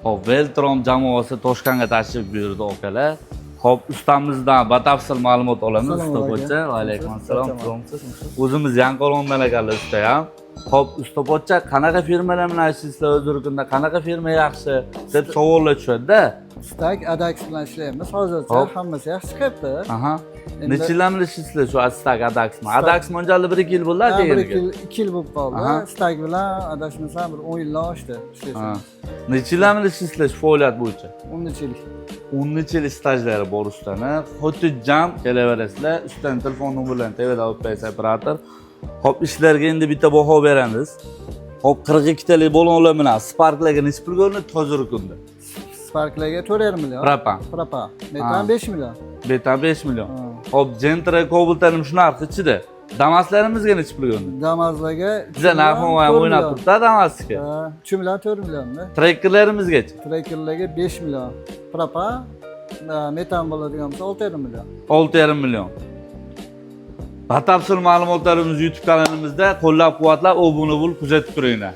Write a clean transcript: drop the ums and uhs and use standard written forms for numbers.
Hop, Veltron jamoasi Toshkentga tashrif buyurdi okalar. Hop, ustamizdan batafsil ma'lumot olamiz usta pochcha. Va alaykum assalom. O'zimiz Yanqo'rg'ondan akalar usta ham. Hop, usta pochcha qanaqa firmalar bilan ishlaysizlar o'zir kunda? Qanaqa firma yaxshi deb savollar tushadi-da. Stak Adax bilan ishlaymiz. Hozircha Hop. hammasi yaxshi chiqibdi. Aha. Necha yildan beri ishlaysizlar shu Stak Adaxmi? Adax mo'ljali 1-2 yil bo'ldi Ha, bir deganiga. 2 yil bo'lib qoldi. Aha. Stak bilan adashmasam bir 10 yildan oshdi ishlaymiz. Necha yildan beri ishlaysizlar shu faoliyat bo'yicha? 10 yil. 10 yil stajlari bor ustani. Xo'jam kelaverasizlar. Ustaning telefon nomerlarini TVda olib qo'yasiz operator. Hop, ishlarga endi bitta baho beramiz. Hop, 42 talik balonlar bilan Sparklarga necha pul ko'rinadi hozirgi kunda? Sparklarga 4,5 million. Propan. Propan. Metan 5 million. Betan 5 million. Hop, Gentra Cobalt'ning shu narxi ichida. Damaslarimizga necha pul ko'rinadi? Damazlarga Biza narxini ham o'ynab turibdi Damasga. 3 million 4 millionda. Trekkerlarimizgacha Trekkerlarga 5 million. Propan metan bo'ladigan bo'lsa 6,5 million. 6,5 million. Batafsil ma'lumotlarimiz YouTube kanalimizda qo'llab-quvvatlab obuna bo'lib kuzatib turinglar.